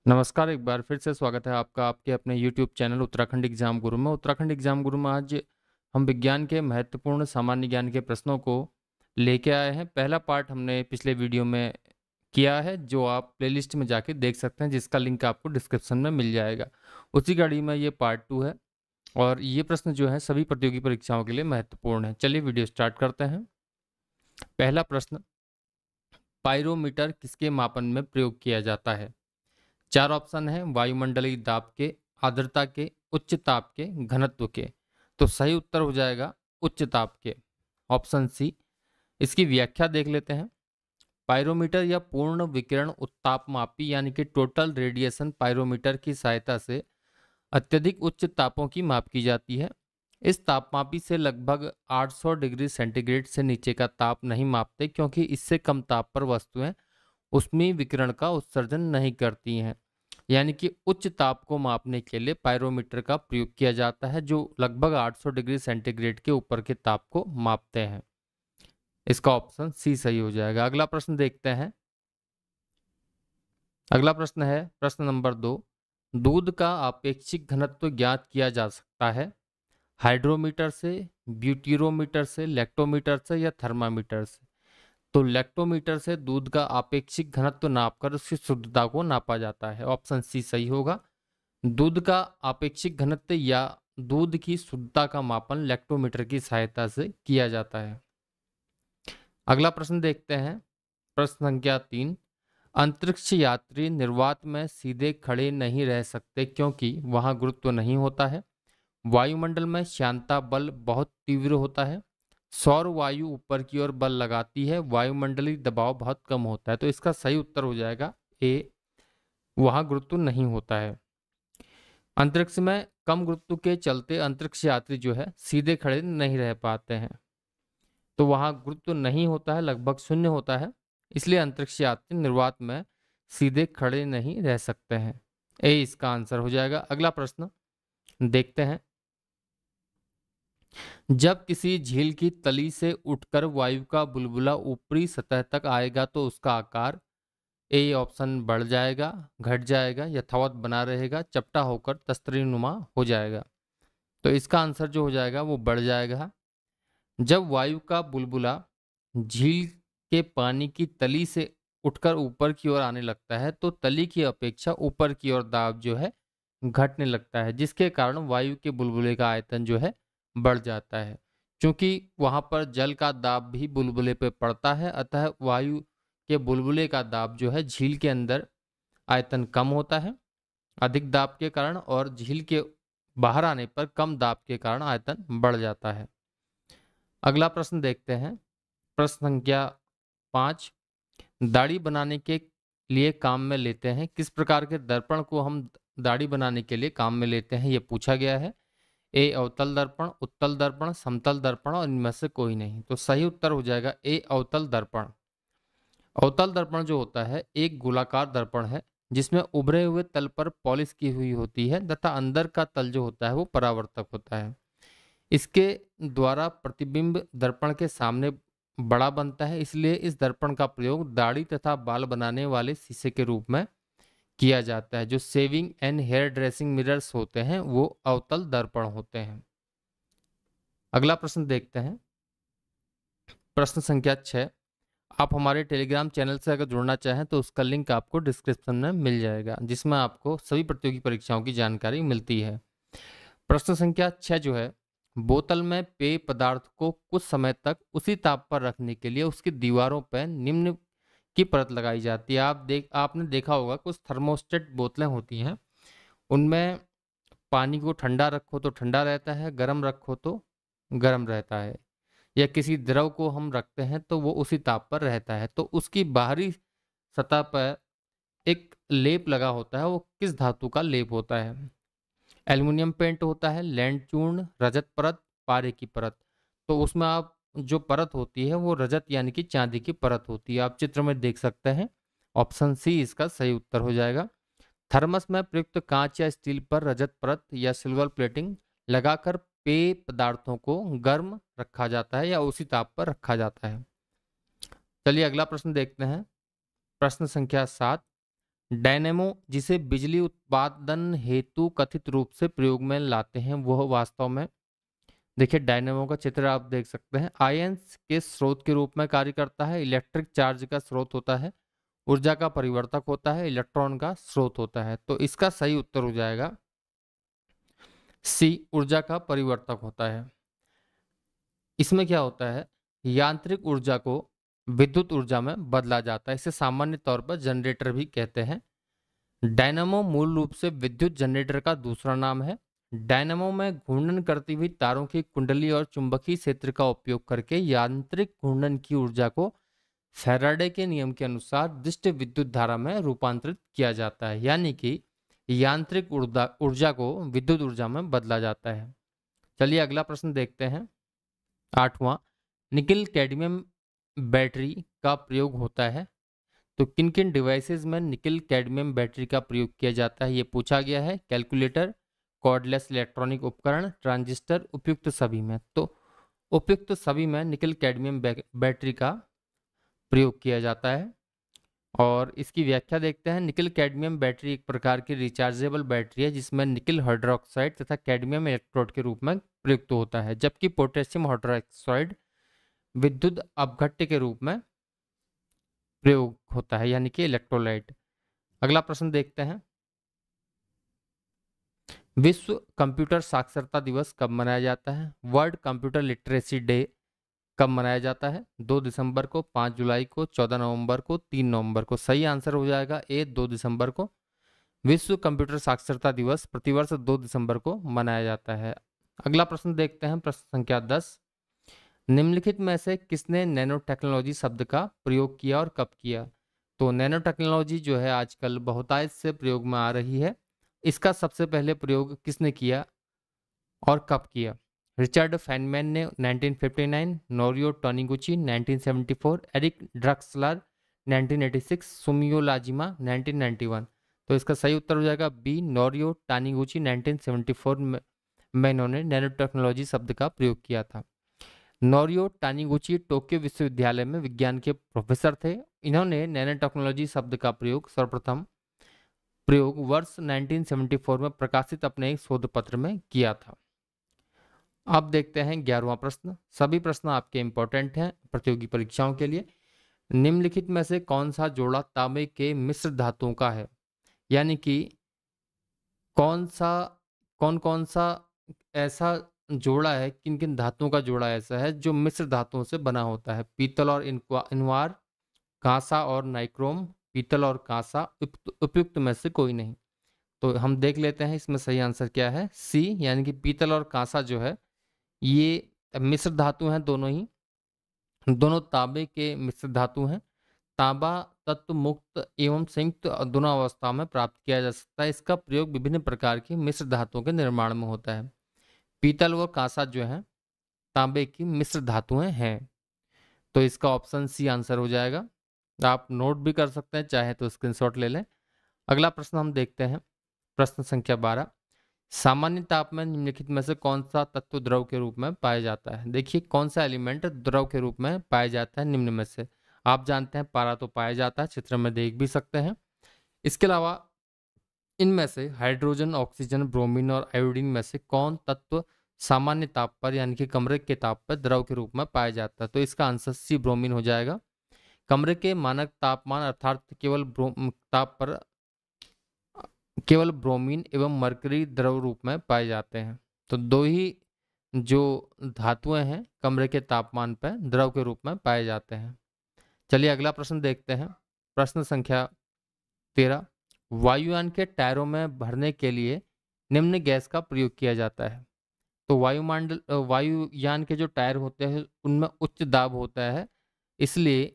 नमस्कार, एक बार फिर से स्वागत है आपका आपके अपने YouTube चैनल उत्तराखंड एग्जाम गुरु में। उत्तराखंड एग्जाम गुरु में आज हम विज्ञान के महत्वपूर्ण सामान्य ज्ञान के प्रश्नों को लेके आए हैं। पहला पार्ट हमने पिछले वीडियो में किया है, जो आप प्लेलिस्ट में जाके देख सकते हैं, जिसका लिंक आपको डिस्क्रिप्शन में मिल जाएगा। उसी कड़ी में ये पार्ट 2 है और ये प्रश्न जो है सभी प्रतियोगी परीक्षाओं के लिए महत्वपूर्ण है। चलिए वीडियो स्टार्ट करते हैं। पहला प्रश्न, पायरोमीटर किसके मापन में प्रयोग किया जाता है? 4 ऑप्शन है, वायुमंडलीय दाब के, आर्द्रता के, उच्च ताप के, घनत्व के। तो सही उत्तर हो जाएगा उच्च ताप के, ऑप्शन सी। इसकी व्याख्या देख लेते हैं। पायरोमीटर या पूर्ण विकिरण उत्तापमापी यानी कि टोटल रेडिएशन पायरोमीटर की सहायता से अत्यधिक उच्च तापों की माप की जाती है। इस तापमापी से लगभग 800 डिग्री सेंटीग्रेड से नीचे का ताप नहीं मापते, क्योंकि इससे कम ताप पर वस्तुएं ऊष्मीय विकिरण का उत्सर्जन नहीं करती हैं। यानी कि उच्च ताप को मापने के लिए पायरोमीटर का प्रयोग किया जाता है, जो लगभग 800 डिग्री सेंटीग्रेड के ऊपर के ताप को मापते हैं। इसका ऑप्शन सी सही हो जाएगा। अगला प्रश्न देखते हैं। अगला प्रश्न है प्रश्न नंबर 2। दूध का आपेक्षिक घनत्व ज्ञात किया जा सकता है हाइड्रोमीटर से, ब्यूटीरोमीटर से, लैक्टोमीटर से या थर्मामीटर से। तो लैक्टोमीटर से दूध का आपेक्षिक घनत्व नापकर उसकी शुद्धता को नापा जाता है, ऑप्शन सी सही होगा। दूध का आपेक्षिक घनत्व या दूध की शुद्धता का मापन लैक्टोमीटर की सहायता से किया जाता है। अगला प्रश्न देखते हैं। प्रश्न संख्या 3। अंतरिक्ष यात्री निर्वात में सीधे खड़े नहीं रह सकते, क्योंकि वहां गुरुत्व नहीं होता है। वायुमंडल में श्यानता बल बहुत तीव्र होता है। सौर वायु ऊपर की ओर बल लगाती है। वायुमंडलीय दबाव बहुत कम होता है। तो इसका सही उत्तर हो जाएगा ए, वहां गुरुत्व नहीं होता है। अंतरिक्ष में कम गुरुत्व के चलते अंतरिक्ष यात्री जो है सीधे खड़े नहीं रह पाते हैं। तो वहां गुरुत्व नहीं होता है, लगभग शून्य होता है, इसलिए अंतरिक्ष यात्री निर्वात में सीधे खड़े नहीं रह सकते हैं। ए इसका आंसर हो जाएगा। अगला प्रश्न देखते हैं। जब किसी झील की तली से उठकर वायु का बुलबुला ऊपरी सतह तक आएगा तो उसका आकार ए ऑप्शन बढ़ जाएगा, घट जाएगा, यथावत बना रहेगा, चपटा होकर तस्तरीनुमा हो जाएगा। तो इसका आंसर जो हो जाएगा वो बढ़ जाएगा। जब वायु का बुलबुला झील के पानी की तली से उठकर ऊपर की ओर आने लगता है तो तली की अपेक्षा ऊपर की ओर दाब जो है घटने लगता है, जिसके कारण वायु के बुलबुले का आयतन जो है बढ़ जाता है। क्योंकि वहां पर जल का दाब भी बुलबुले पे पड़ता है, अतः वायु के बुलबुले का दाब जो है झील के अंदर आयतन कम होता है अधिक दाब के कारण, और झील के बाहर आने पर कम दाब के कारण आयतन बढ़ जाता है। अगला प्रश्न देखते हैं। प्रश्न संख्या 5। दाढ़ी बनाने के लिए काम में लेते हैं, किस प्रकार के दर्पण को हम दाढ़ी बनाने के लिए काम में लेते हैं, यह पूछा गया है। ए अवतल दर्पण, उत्तल दर्पण, समतल दर्पण और इनमें से कोई नहीं। तो सही उत्तर हो जाएगा ए अवतल दर्पण। अवतल दर्पण जो होता है एक गोलाकार दर्पण है, जिसमें उभरे हुए तल पर पॉलिश की हुई होती है तथा अंदर का तल जो होता है वो परावर्तक होता है। इसके द्वारा प्रतिबिंब दर्पण के सामने बड़ा बनता है, इसलिए इस दर्पण का प्रयोग दाढ़ी तथा बाल बनाने वाले शीशे के रूप में किया जाता है। जो shaving and hairdressing mirrors होते हैं वो अवतल दर्पण होते हैं। अगला प्रश्न देखते हैं। प्रश्न संख्या 6। आप हमारे टेलीग्राम चैनल से अगर जुड़ना चाहें तो उसका लिंक आपको डिस्क्रिप्शन में मिल जाएगा, जिसमें आपको सभी प्रतियोगी परीक्षाओं की जानकारी मिलती है। प्रश्न संख्या 6 जो है, बोतल में पेय पदार्थ को कुछ समय तक उसी ताप पर रखने के लिए उसकी दीवारों पर निम्न की परत लगाई जाती है। आपने देखा होगा कुछ थर्मोस्टेट बोतलें होती हैं, उनमें पानी को ठंडा रखो तो ठंडा रहता है, गर्म रखो तो गर्म रहता है, या किसी द्रव को हम रखते हैं तो वो उसी ताप पर रहता है। तो उसकी बाहरी सतह पर एक लेप लगा होता है, वो किस धातु का लेप होता है? एल्युमिनियम पेंट होता है, लैंड चूर्ण, रजत परत, पारे की परत। तो उसमें आप जो परत होती है वो रजत यानी कि चांदी की परत होती है, आप चित्र में देख सकते हैं। ऑप्शन सी इसका सही उत्तर हो जाएगा। थर्मस में प्रयुक्त कांच या स्टील पर रजत परत या सिल्वर प्लेटिंग लगाकर पेय पदार्थों को गर्म रखा जाता है या उसी ताप पर रखा जाता है। चलिए अगला प्रश्न देखते हैं। प्रश्न संख्या 7। डायनेमो जिसे बिजली उत्पादन हेतु कथित रूप से प्रयोग में लाते हैं वह वास्तव में, देखिए डायनेमो का चित्र आप देख सकते हैं, आयंस के स्रोत के रूप में कार्य करता है, इलेक्ट्रिक चार्ज का स्रोत होता है, ऊर्जा का परिवर्तक होता है, इलेक्ट्रॉन का स्रोत होता है। तो इसका सही उत्तर हो जाएगा सी, ऊर्जा का परिवर्तक होता है। इसमें क्या होता है, यांत्रिक ऊर्जा को विद्युत ऊर्जा में बदला जाता है, इसे सामान्य तौर पर जनरेटर भी कहते हैं। डायनामो मूल रूप से विद्युत जनरेटर का दूसरा नाम है। डायनामो में घूर्णन करती हुई तारों की कुंडली और चुंबकीय क्षेत्र का उपयोग करके यांत्रिक घूर्णन की ऊर्जा को फैराडे के नियम के अनुसार दिष्ट विद्युत धारा में रूपांतरित किया जाता है, यानी कि यांत्रिक ऊर्जा ऊर्जा को विद्युत ऊर्जा में बदला जाता है। चलिए अगला प्रश्न देखते हैं, 8वां, निकल कैडमियम बैटरी का प्रयोग होता है, तो किन किन डिवाइसेस में निकल कैडमियम बैटरी का प्रयोग किया जाता है ये पूछा गया है। कैलकुलेटर, कॉर्डलेस इलेक्ट्रॉनिक उपकरण, ट्रांजिस्टर, उपयुक्त सभी में। तो उपयुक्त सभी में निकल कैडमियम बैटरी का प्रयोग किया जाता है। और इसकी व्याख्या देखते हैं। निकल कैडमियम बैटरी एक प्रकार की रिचार्जेबल बैटरी है जिसमें निकल हाइड्रोक्साइड तथा कैडमियम इलेक्ट्रोड के रूप में प्रयुक्त होता है, जबकि पोटेशियम हाइड्रोक्साइड विद्युत अपघट्य के रूप में प्रयोग होता है, यानी कि इलेक्ट्रोलाइट। अगला प्रश्न देखते हैं, विश्व कंप्यूटर साक्षरता दिवस कब मनाया जाता है? वर्ल्ड कंप्यूटर लिटरेसी डे कब मनाया जाता है? 2 दिसंबर को, 5 जुलाई को, 14 नवंबर को, 3 नवंबर को। सही आंसर हो जाएगा ए, 2 दिसंबर को। विश्व कंप्यूटर साक्षरता दिवस प्रतिवर्ष 2 दिसंबर को मनाया जाता है। अगला प्रश्न देखते हैं, प्रश्न संख्या 10, निम्नलिखित में से किसने नैनो टेक्नोलॉजी शब्द का प्रयोग किया और कब किया? तो नैनो टेक्नोलॉजी जो है आजकल बहुतायत से प्रयोग में आ रही है। इसका सबसे पहले प्रयोग किसने किया और कब किया? रिचर्ड फेनमैन ने 1959, नोरियो टोनिगुची 1974, एरिक ड्रक्सलर 1986, सुमियो लाजिमा 1991। तो इसका सही उत्तर हो जाएगा बी, नोरियो टानिगुची 1974 में इन्होंने नैनो टेक्नोलॉजी शब्द का प्रयोग किया था। नोरियो टानिगुची टोक्यो विश्वविद्यालय में विज्ञान के प्रोफेसर थे। इन्होंने नैनो टेक्नोलॉजी शब्द का प्रयोग सर्वप्रथम प्रयोग वर्ष 1974 में प्रकाशित अपने एक शोध पत्र में किया था। अब देखते हैं 11वां प्रश्न। सभी प्रश्न आपके इंपॉर्टेंट हैं प्रतियोगी परीक्षाओं के लिए। निम्नलिखित में से कौन सा जोड़ा तांबे के मिश्र धातुओं का है? यानी कि कौन कौन सा ऐसा जोड़ा है, किन किन धातुओं का जोड़ा ऐसा है जो मिश्र धातुओं से बना होता है? पीतल और इनवार, कांसा और नाइक्रोम, पीतल और कांसा, उपयुक्त में से कोई नहीं। तो हम देख लेते हैं इसमें सही आंसर क्या है, सी, यानी कि पीतल और कांसा जो है ये मिश्र धातु हैं, दोनों ही, दोनों तांबे के मिश्र धातु हैं। तांबा तत्व मुक्त एवं संयुक्त दोनों अवस्थाओं में प्राप्त किया जा सकता है। इसका प्रयोग विभिन्न प्रकार की मिश्र धातुओं के निर्माण में होता है। पीतल और कांसा जो है तांबे की मिश्र धातुएं हैं। तो इसका ऑप्शन सी आंसर हो जाएगा। आप नोट भी कर सकते हैं, चाहे तो स्क्रीनशॉट ले लें। अगला प्रश्न हम देखते हैं, प्रश्न संख्या 12, सामान्य ताप में निम्नलिखित में से कौन सा तत्व द्रव के रूप में पाया जाता है? देखिए कौन सा एलिमेंट द्रव के रूप में पाया जाता है निम्न में से? आप जानते हैं पारा तो पाया जाता है, चित्र में देख भी सकते हैं। इसके अलावा इनमें से हाइड्रोजन, ऑक्सीजन, ब्रोमीन और आयोडीन में से कौन तत्व सामान्य ताप पर यानी कि कमरे के ताप पर द्रव के रूप में पाया जाता है? तो इसका आंसर सी, ब्रोमीन हो जाएगा। कमरे के मानक तापमान अर्थात ताप पर केवल ब्रोमीन एवं मरकरी द्रव रूप में पाए जाते हैं। तो दो ही जो धातुएं हैं कमरे के तापमान पर द्रव के रूप में पाए जाते हैं। चलिए अगला प्रश्न देखते हैं, प्रश्न संख्या 13, वायुयान के टायरों में भरने के लिए निम्न गैस का प्रयोग किया जाता है। तो वायुयान के जो टायर होते हैं उनमें उच्च दाब होता है, इसलिए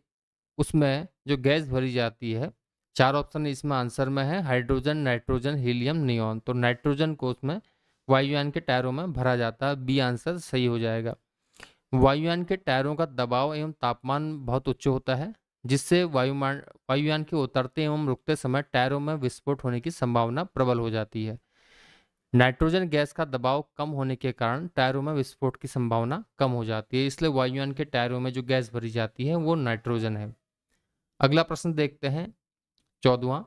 उसमें जो गैस भरी जाती है, 4 ऑप्शन इसमें आंसर में है, हाइड्रोजन, नाइट्रोजन, हीलियम, नियॉन। तो नाइट्रोजन को उसमें वायुयान के टायरों में भरा जाता है, बी आंसर सही हो जाएगा। वायुयान के टायरों का दबाव एवं तापमान बहुत उच्च होता है, जिससे वायुयान के उतरते एवं रुकते समय टायरों में विस्फोट होने की संभावना प्रबल हो जाती है। नाइट्रोजन गैस का दबाव कम होने के कारण टायरों में विस्फोट की संभावना कम हो जाती है, इसलिए वायुयान के टायरों में जो गैस भरी जाती है वो नाइट्रोजन है। अगला प्रश्न देखते हैं, 14वां,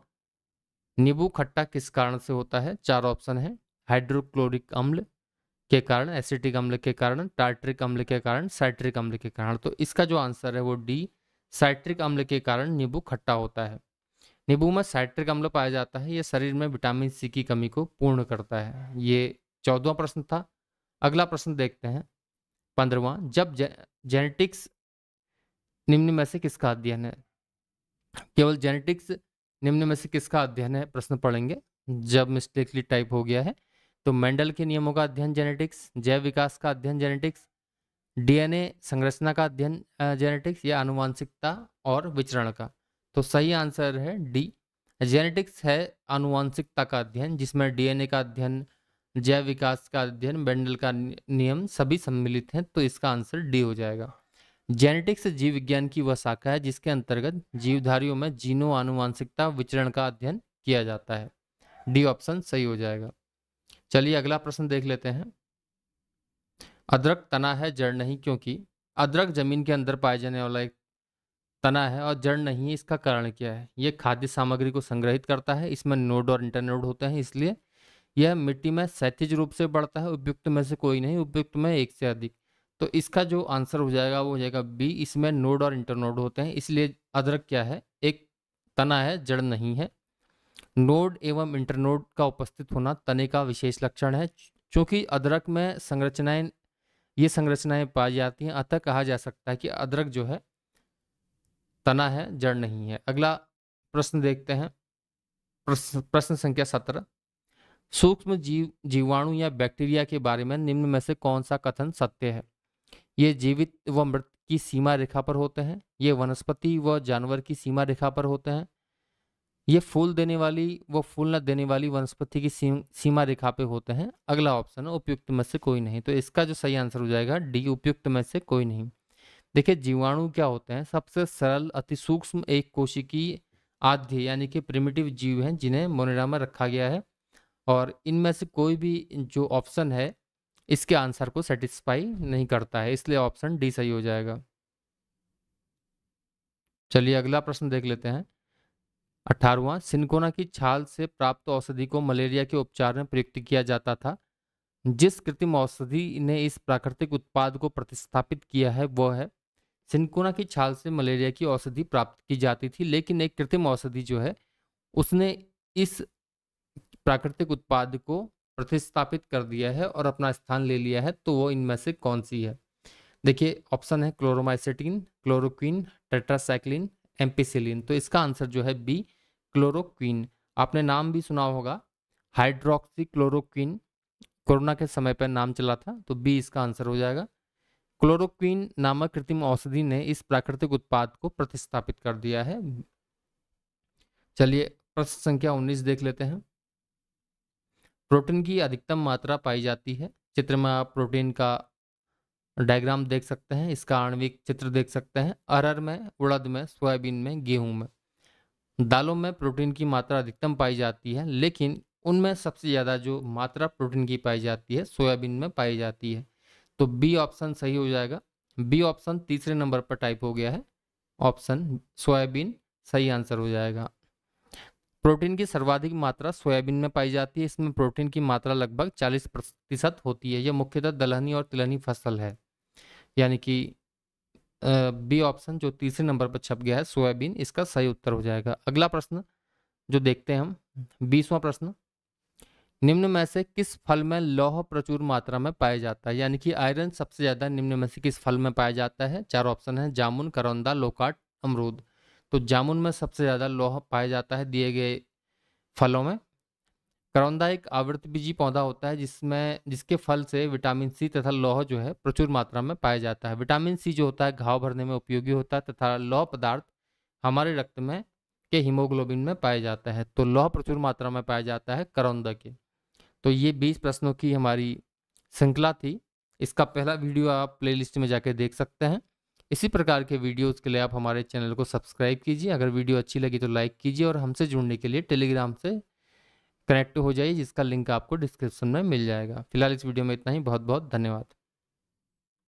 नींबू खट्टा किस कारण से होता है? 4 ऑप्शन है। हाइड्रोक्लोरिक अम्ल के कारण, एसिटिक अम्ल के कारण, टार्ट्रिक अम्ल के कारण, साइट्रिक अम्ल के कारण। तो इसका जो आंसर है वो डी, साइट्रिक अम्ल के कारण नींबू खट्टा होता है। नींबू में साइट्रिक अम्ल पाया जाता है, ये शरीर में विटामिन सी की कमी को पूर्ण करता है। ये 14वां प्रश्न था। अगला प्रश्न देखते हैं 15वां। जब जेनेटिक्स निम्न में से किसका अध्ययन है? केवल जेनेटिक्स निम्न में से किसका अध्ययन है, प्रश्न पढ़ेंगे। जब मिस्टेकली टाइप हो गया है तो मेंडल के नियमों का अध्ययन जेनेटिक्स, जैव विकास का अध्ययन जेनेटिक्स, डीएनए संरचना का अध्ययन जेनेटिक्स, या आनुवांशिकता और विचरण का। तो सही आंसर है डी, जेनेटिक्स है आनुवांशिकता का अध्ययन, जिसमें डीएनए का अध्ययन, जैव विकास का अध्ययन, मेंडल का नियम सभी सम्मिलित हैं। तो इसका आंसर डी हो जाएगा। जेनेटिक्स जीव विज्ञान की वह शाखा है जिसके अंतर्गत जीवधारियों में जीनों, आनुवांशिकता, विचरण का अध्ययन किया जाता है। डी ऑप्शन सही हो जाएगा। चलिए अगला प्रश्न देख लेते हैं। अदरक तना है जड़ नहीं, क्योंकि अदरक जमीन के अंदर पाए जाने वाला एक तना है और जड़ नहीं है। इसका कारण क्या है? ये खाद्य सामग्री को संग्रहित करता है, इसमें नोड और इंटरनोड होते हैं, इसलिए यह मिट्टी में क्षैतिज रूप से बढ़ता है। उपयुक्त में से कोई नहीं, उपयुक्त में एक से अधिक। तो इसका जो आंसर हो जाएगा वो हो जाएगा बी, इसमें नोड और इंटरनोड होते हैं, इसलिए अदरक क्या है? एक तना है, जड़ नहीं है। नोड एवं इंटरनोड का उपस्थित होना तने का विशेष लक्षण है। चूंकि अदरक में ये संरचनाएं पाई जाती हैं, अतः कहा जा सकता है कि अदरक जो है तना है, जड़ नहीं है। अगला प्रश्न देखते हैं। प्रश्न संख्या 17। सूक्ष्म जीवाणु या बैक्टीरिया के बारे में निम्न में से कौन सा कथन सत्य है? ये जीवित व मृत की सीमा रेखा पर होते हैं, ये वनस्पति व जानवर की सीमा रेखा पर होते हैं, ये फूल देने वाली व फूल न देने वाली वनस्पति की सीमा रेखा पे होते हैं। अगला ऑप्शन है उपयुक्त में से कोई नहीं। तो इसका जो सही आंसर हो जाएगा डी, उपयुक्त में से कोई नहीं। देखिए जीवाणु क्या होते हैं? सबसे सरल अति सूक्ष्म एक कोशिकीय आद्य यानी कि प्रिमिटिव जीव हैं, जिन्हें मोनेरा में रखा गया है, और इनमें से कोई भी जो ऑप्शन है इसके आंसर को सेटिस्फाई नहीं करता है, इसलिए ऑप्शन डी सही हो जाएगा। चलिए अगला प्रश्न देख लेते हैं। 18वां। सिनकोना की छाल से प्राप्त औषधि को मलेरिया के उपचार में प्रयुक्त किया जाता था। जिस कृत्रिम औषधि ने इस प्राकृतिक उत्पाद को प्रतिस्थापित किया है वह है। सिनकोना की छाल से मलेरिया की औषधि प्राप्त की जाती थी, लेकिन एक कृत्रिम औषधि जो है उसने इस प्राकृतिक उत्पाद को प्रतिस्थापित कर दिया है और अपना स्थान ले लिया है। तो वो इनमें से कौन सी है? देखिए ऑप्शन है क्लोरोमाइसेटिन, क्लोरोक्वीन, टेट्रासाइक्लिन, एम्पिसिलिन। तो इसका आंसर जो है बी, क्लोरोक्वीन। आपने नाम भी सुना होगा, हाइड्रोक्सी क्लोरोक्वीन, कोरोना के समय पर नाम चला था, तो बी इसका आंसर हो जाएगा। क्लोरोक्वीन नामक कृत्रिम औषधि ने इस प्राकृतिक उत्पाद को प्रतिस्थापित कर दिया है। चलिए प्रश्न संख्या 19 देख लेते हैं। प्रोटीन की अधिकतम मात्रा पाई जाती है। चित्र में आप प्रोटीन का डायग्राम देख सकते हैं, इसका आणविक चित्र देख सकते हैं। अरहर में, उड़द में, सोयाबीन में, गेहूं में। दालों में प्रोटीन की मात्रा अधिकतम पाई जाती है, लेकिन उनमें सबसे ज़्यादा जो मात्रा प्रोटीन की पाई जाती है सोयाबीन में पाई जाती है। तो बी ऑप्शन सही हो जाएगा। बी ऑप्शन तीसरे नंबर पर टाइप हो गया है, ऑप्शन सोयाबीन सही आंसर हो जाएगा। प्रोटीन की सर्वाधिक मात्रा सोयाबीन में पाई जाती है, इसमें प्रोटीन की मात्रा लगभग 40% होती है। यह मुख्यतः दलहनी और तिलहनी फसल है, यानी कि बी ऑप्शन जो तीसरे नंबर पर छप गया है सोयाबीन, इसका सही उत्तर हो जाएगा। अगला प्रश्न जो देखते हैं हम, 20वां प्रश्न। निम्न में से किस फल में लौह प्रचुर मात्रा में पाया जाता है? यानी कि आयरन सबसे ज्यादा निम्न में से किस फल में पाया जाता है? 4 ऑप्शन है, जामुन, करौंदा, लोकाट, अमरूद। तो जामुन में सबसे ज्यादा लौह पाया जाता है दिए गए फलों में। करौंदा एक आवृतबीजी पौधा होता है जिसके फल से विटामिन सी तथा लौह जो है प्रचुर मात्रा में पाया जाता है। विटामिन सी जो होता है घाव भरने में उपयोगी होता है, तथा लौह पदार्थ हमारे रक्त में के हीमोग्लोबिन में पाया जाता है। तो लौह प्रचुर मात्रा में पाया जाता है करौंदा के। तो ये 20 प्रश्नों की हमारी श्रृंखला थी। इसका पहला वीडियो आप प्लेलिस्ट में जाके देख सकते हैं। इसी प्रकार के वीडियोस के लिए आप हमारे चैनल को सब्सक्राइब कीजिए। अगर वीडियो अच्छी लगी तो लाइक कीजिए, और हमसे जुड़ने के लिए टेलीग्राम से कनेक्ट हो जाइए, जिसका लिंक आपको डिस्क्रिप्शन में मिल जाएगा। फिलहाल इस वीडियो में इतना ही। बहुत बहुत धन्यवाद।